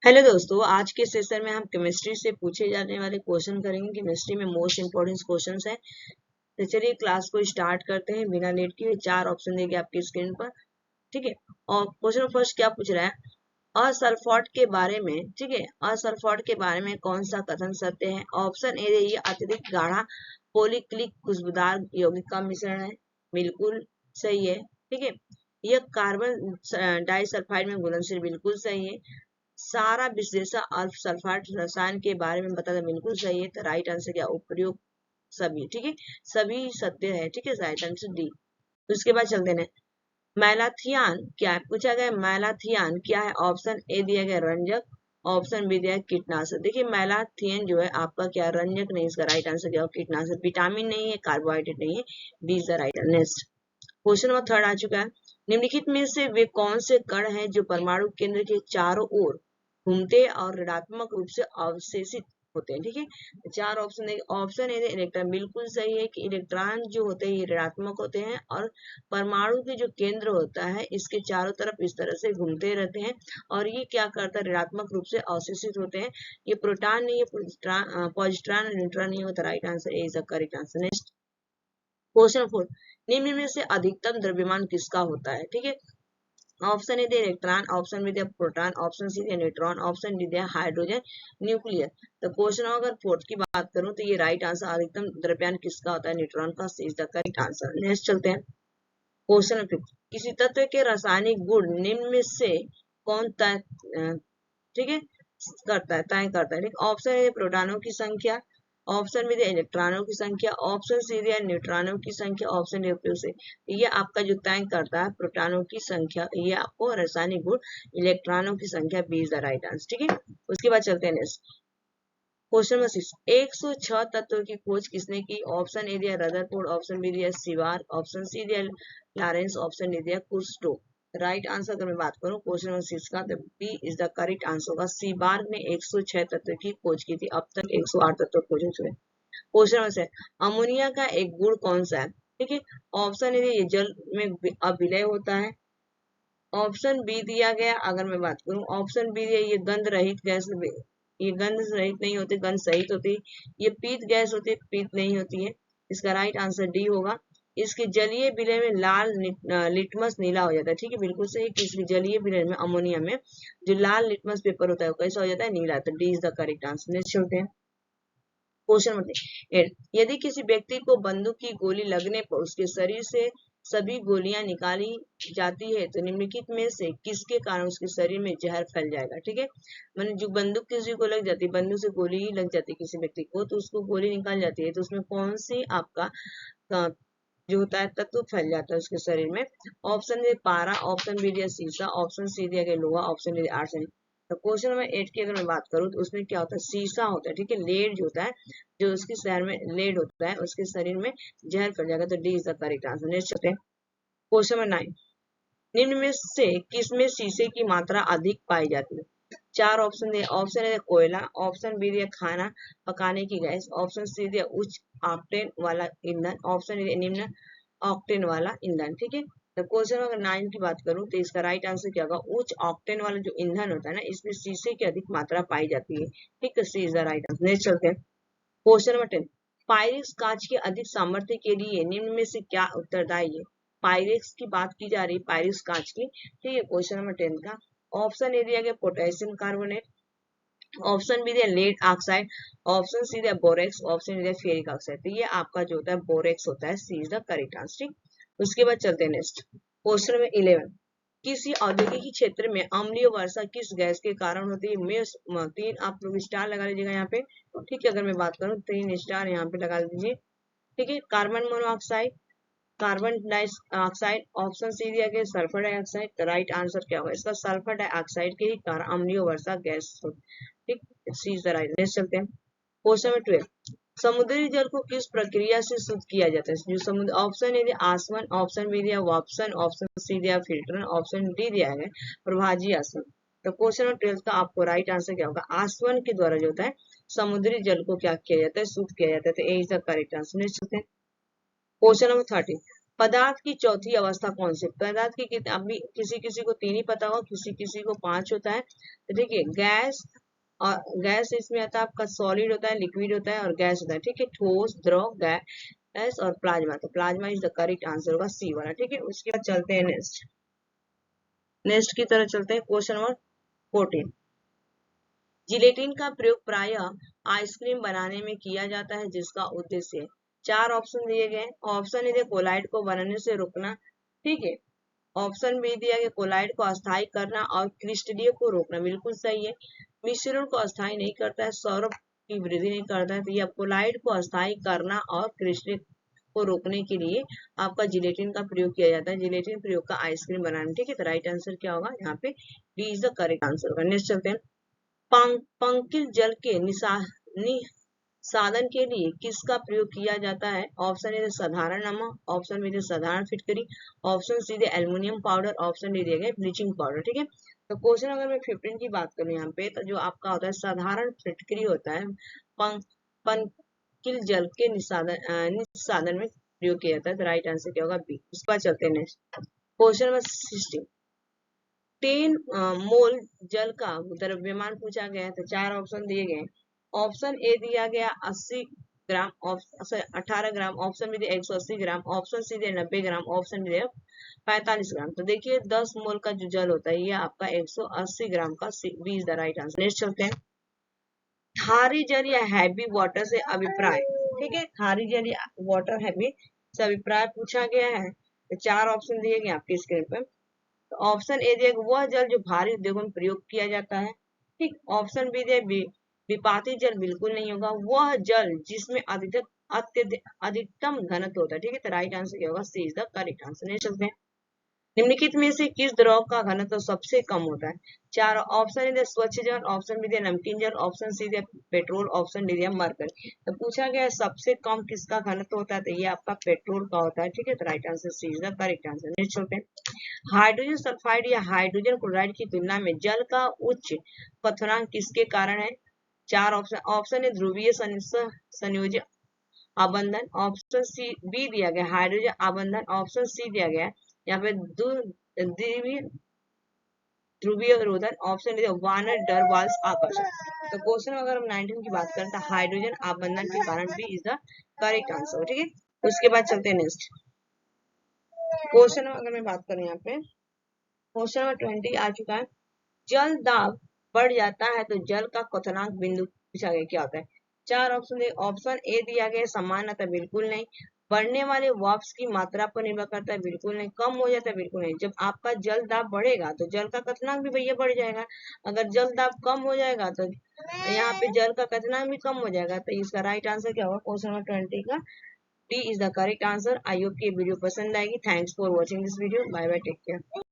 Hello दोस्तों, आज के सेशन में हम केमिस्ट्री से पूछे जाने वाले क्वेश्चन करेंगे। केमिस्ट्री में मोस्ट इंपोर्टेंट क्वेश्चंस है। तो चलिए क्लास को स्टार्ट करते हैं बिना लेट किए। 4 ऑप्शन देंगे आपकी स्क्रीन पर, ठीक है। और क्वेश्चन फर्स्ट क्या पूछ रहा है, असल्फाट के बारे में, ठीक है। असल्फाट के बारे में कौन सा कथन सत्य है? ऑप्शन ए, ये अत्यधिक गाढ़ा पॉलीक्लिक खुशबूदार यौगिक का मिश्रण है, बिल्कुल सही है, ठीक है। यह कार्बन डाइसल्फाइड में घुलनशील, बिल्कुल सही है। सारा विश्लेषण अल्फ सल्फाट रसायन के बारे में बताता, बिल्कुल सही है। तो राइट आंसर क्या, उपयोग सभी, ठीक है, सभी सत्य है, ठीक है। Right answer D. उसके बाद चलते हैं, मैलाथियान क्या है पूछा गया। मैलाथियान क्या है? ऑप्शन ए दिया गया रंजक, ऑप्शन बी दिया है कीटनाशक। देखिए मैलाथियन जो है आपका क्या, रंजक नहीं, इसका राइट आंसर क्या हो, कीटनाशक। विटामिन नहीं है, कार्बोहाइड्रेट नहीं है, D is the right. Next question number 3 आ चुका है। निम्नलिखित में से वे कौन से कण हैं जो परमाणु केंद्र के चारों ओर घूमते और ऋणात्मक रूप से अवशेषित होते हैं, ठीक है। 4 ऑप्शन है। ऑप्शन ए इलेक्ट्रॉन, बिल्कुल सही है कि इलेक्ट्रॉन जो होते हैं ये ऋणात्मक होते हैं और परमाणु के जो केंद्र होता है इसके चारों तरफ इस तरह से घूमते रहते हैं और ये क्या करता है, ऋणात्मक रूप से अवशेषित होते हैं। ये प्रोटॉन नहीं है, पॉजिट्रॉन न्यूट्रॉन नहीं होता। Right answer A is the correct answer. Next question 4, निम्न में से अधिकतम द्रव्यमान किसका होता है, ठीक है। ऑप्शन ए दे इलेक्ट्रॉन, ऑप्शन बी दे प्रोटॉन, ऑप्शन सी दे न्यूट्रॉन, ऑप्शन डी दे हाइड्रोजन न्यूक्लियर। तो क्वेश्चन अगर फोर्थ की बात करूं तो ये राइट आंसर, अधिकतम द्रव्यमान किसका होता है, न्यूट्रॉन का, is the correct answer. Next चलते हैं क्वेश्चन 5, किसी तत्व के रासायनिक गुण निम्न में से कौन तय, ठीक है, करता है, तय करता है, ठीक। ऑप्शन ए प्रोटॉनों की संख्या, ऑप्शन बी दिया इलेक्ट्रॉनों की संख्या, ऑप्शन सी दिया न्यूट्रॉनों की संख्या, ऑप्शन डी उपयोग से। ये आपका जो तय करता है प्रोटॉनों की संख्या, ये आपको रासायनिक गुण इलेक्ट्रॉनों की संख्या, B is the right answer, ठीक है। उसके बाद चलते हैं नेक्स्ट क्वेश्चन नंबर 6, 106 तत्वों की खोज किसने की? ऑप्शन ए दिया रदरफोर्ड, ऑप्शन बी दिया सीवार, ऑप्शन सी दिया लॉरेंस, ऑप्शन डी दिया कुर्स्टो। राइट आंसर अगर मैं बात करूं क्वेश्चन नंबर 6 का, तो B is the correct answer होगा। सीबार्ग ने 106 तत्व की खोज की थी, अब तक 108 तत्व खोज हो चुके हैं। क्वेश्चन नंबर 7, अमोनिया का एक गुण कौन सा है, ठीक है। ऑप्शन ए ये जल में अविलय होता है, ऑप्शन बी दिया गया अगर मैं बात करूं, ऑप्शन बी दिया ये गंध रहित गैस, ये गंध रहित नहीं होती, गंध सहित होती है। ये पीत गैस होती है, पीत नहीं होती है। इसका राइट आंसर डी होगा। इसके जलीय विलय में लाल लिटमस नीला हो जाता है, ठीक है, बिल्कुल सही कि इसके जलीय विलय में अमोनिया में जो लाल लिटमस पेपर होता है वो कैसा हो जाता है, नीला। तो D is the correct answer. Next चलते हैं क्वेश्चन नंबर 8, यदि किसी व्यक्ति को बंदूक की गोली लगने पर उसके शरीर से सभी गोलियां निकाली जाती है तो निम्नलिखित में से किसके कारण उसके शरीर में जहर फैल जाएगा, ठीक है। मैंने जो बंदूक किसी को लग जाती है, बंदूक से गोली लग जाती है किसी व्यक्ति को, तो उसको गोली निकाल जाती है, तो उसमें कौन सी आपका जो होता है तत्व फैल जाता है उसके शरीर में? ऑप्शन ए पारा, ऑप्शन बी दिया शीशा, ऑप्शन सी दिया गया लोहा, ऑप्शन डी आर्सेनिक। तो क्वेश्चन नंबर 8 की अगर मैं बात करूं तो उसमें क्या होता है, शीशा होता है, ठीक है। लेड जो होता है, जो उसके शहर में लेड होता है उसके शरीर में जहर फैल जाएगा। तो D is the correct answer. Next चलते हैं क्वेश्चन नंबर 9, निम्न में से किसमें शीशे की मात्रा अधिक पाई जाती है? 4 ऑप्शन दिए। ऑप्शन ए कोयला, ऑप्शन बी दिया खाना पकाने की गैस, ऑप्शन सी दिया उच्च ऑक्टेन वाला ईंधन, ऑप्शन डी निम्न ऑक्टेन वाला ईंधन, ठीक है। तो क्वेश्चन अगर 9 की बात करूं तो इसका राइट आंसर क्या होगा, उच्च ऑक्टेन वाला जो ईंधन होता है ना, इसमें शीशे की अधिक मात्रा पाई जाती है, ठीक है, C is the right answer. Next चलते हैं क्वेश्चन नंबर 10, पायरेक्स कांच के अधिक सामर्थ्य के लिए निम्न में से क्या उत्तरदायी है? पायरेक्स की बात की जा रही है, पायरेक्स कांच की, ठीक है। क्वेश्चन नंबर 10 का ऑप्शन ए दिया गया पोटेशियम कार्बोनेट, ऑप्शन बी दिया लेड ऑक्साइड, ऑप्शन सी दिया बोरेक्स, ऑप्शन दिया फेरिक ऑक्साइड। तो ये आपका जो होता है बोरेक्स होता है, C is the correct answer, ठीक। उसके बाद चलते हैं नेक्स्ट क्वेश्चन नंबर 11, किसी औद्योगिक क्षेत्र में अम्लीय वर्षा किस गैस के कारण होती है? मैं 3 आप लोग स्टार लगा लीजिएगा यहाँ पे, ठीक है। अगर मैं बात करूँ 3 स्टार यहाँ पे लगा दीजिए, ठीक है। Carbon monoxide, carbon dioxide, option C दिया गया सल्फर डाइऑक्साइड। तो राइट आंसर क्या होगा इसका, सल्फर डाइऑक्साइड के ही कारण अम्लीय वर्षा गैस, ठीक, सी इज द राइट। नेक्स्ट चलते हैं क्वेश्चन नंबर 12, समुद्री जल को किस प्रक्रिया से शुद्ध किया जाता है? जो समुद्र, ऑप्शन ए दिया आसवन, ऑप्शन बी दिया वापसन, ऑप्शन सी दिया फिल्टर, ऑप्शन डी दिया है प्रभाजी आसवन। तो क्वेश्चन नंबर 12 का आपको राइट आंसर क्या होगा, आसवन के द्वारा जो होता है समुद्री जल को क्या किया जाता है, शुद्ध किया जाता है। तो A is the correct answer. Next चलते हैं क्वेश्चन नंबर 13, पदार्थ की चौथी अवस्था कौन सी? पदार्थ की अभी किसी किसी को 3 ही पता होगा, किसी किसी को 5 होता है। तो देखिए गैस, और गैस इसमें आता है आपका सॉलिड होता है, लिक्विड होता है और गैस होता है। ठीक है, ठोस, द्रव, गैस और प्लाज्मा। तो plasma is the correct answer होगा सी वाला। ठीक है, उसके बाद चलते हैं नेक्स्ट की तरह चलते हैं। Question number 14। जिलेटिन का प्रयोग प्रायः आइसक्रीम बनाने में किया जाता है, जिसका उद्देश्य 4 ऑप्शन दिए गए। ऑप्शन ए कोलाइड को बनने से रोकना। ठीक है, ऑप्शन बी दिया गया कोलाइड को अस्थायी करना और क्रिस्टलीय को रोकना। बिल्कुल सही है, मिश्रण को अस्थायी नहीं करता है, सौरभ की वृद्धि नहीं करता है। तो यह कोलाइड को अस्थायी करना और क्रिस्टल को रोकने के लिए आपका जिलेटिन का प्रयोग किया जाता है। जिलेटिन प्रयोग का आइसक्रीम बनाने। ठीक है, तो राइट आंसर क्या होगा यहाँ पे? D is the correct answer होगा। नेक्स्ट चलते हैं। पंकिल जल के निसादन के लिए किसका प्रयोग किया जाता है? ऑप्शन ए साधारण नमक, ऑप्शन बी साधारण फिटकरी, option C aluminium powder, option D दिया गया ब्लीचिंग पाउडर। ठीक है, तो क्वेश्चन अगर मैं 15 की बात करूं यहाँ पे, तो जो आपका होता है साधारण फिटकरी होता है, पंकिल जल के निसादन में प्रयोग किया जाता है। तो राइट आंसर क्या होगा? बी। उसके बाद चलते हैं नेक्स्ट क्वेश्चन नंबर 16। 10 मोल जल का द्रव्यमान पूछा गया है। तो 4 ऑप्शन दिए गए। ऑप्शन ए दिया गया 80 ग्राम, 18 ग्राम, ऑप्शन बी 180 ग्राम, ऑप्शन सी 90 ग्राम, ऑप्शन डी 45 ग्राम। तो देखिए 10 मोल का जो जल होता है ये आपका 180 ग्राम का, B is the right answer. Next चलते हैं। खारी जल या हैवी वाटर से अभिप्राय। ठीक है, खारी जल या वाटर हैवी से अभिप्राय पूछा गया है। तो 4 ऑप्शन दिए गए आपके स्क्रीन पर। तो ऑप्शन ए दिया वह जल जो भारी उद्योगों में प्रयोग किया जाता है। ठीक, ऑप्शन बी दिया विपाती जल बिल्कुल नहीं होगा। वह जल जिसमें अधिकतम घनत्व होता है। ठीक है, तो राइट आंसर क्या होगा? सी इज द करेक्ट आंसर। नहीं चलते हैं। निम्नलिखित में से किस द्रव का घनत्व सबसे कम होता है? 4 ऑप्शन दिया स्वच्छ जल, ऑप्शन बी दिया नमकीन जल, ऑप्शन सी दिया पेट्रोल, ऑप्शन डी दिया मरकरी। तो पूछा गया सबसे कम किसका घनत्व होता है? तो ये आपका पेट्रोल का होता है। ठीक है, तो right answer C is the correct answer. Next चलते हैं। हाइड्रोजन सल्फाइड या हाइड्रोजन क्लोराइड की तुलना में जल का उच्च क्वथनांक किसके कारण है? 4 ऑप्शन। ऑप्शन ए ध्रुवीय संयोजन आबंधन, ऑप्शन सी बी दिया गया हाइड्रोजन आबंधन, ऑप्शन सी दिया गया यहाँ पे द्वितीय ध्रुवीय रोधन, ऑप्शन डी वार्नर डर वाल्स आकर्षण। तो क्वेश्चन अगर हम 19 की बात करें तो हाइड्रोजन आबंधन के कारण B is the correct answer. ठीक है, उसके बाद चलते हैं नेक्स्ट क्वेश्चन। अगर मैं बात करूं यहाँ पे क्वेश्चन नंबर 20 आ चुका है। जल दाब बढ़ जाता है तो जल का क्वथनांक बिंदु पूछा गया, क्या होता है? 4 ऑप्शन दिए। ऑप्शन ए दिया गया सामान्यतः बिल्कुल नहीं, बढ़ने वाले वाष्प की मात्रा पर निर्भर करता है, बिल्कुल नहीं, कम हो जाता है, बिल्कुल नहीं। जब आपका जल दाब बढ़ेगा तो जल का क्वथनांक भी भैया बढ़ जाएगा। अगर जल दाब कम हो जाएगा तो यहाँ पे जल का क्वथनांक भी कम हो जाएगा। तो इसका राइट आंसर क्या होगा क्वेश्चन नंबर 20 का? D is the correct answer. I hope की वीडियो पसंद आएगी। Thanks for watching this video. Bye bye, take care.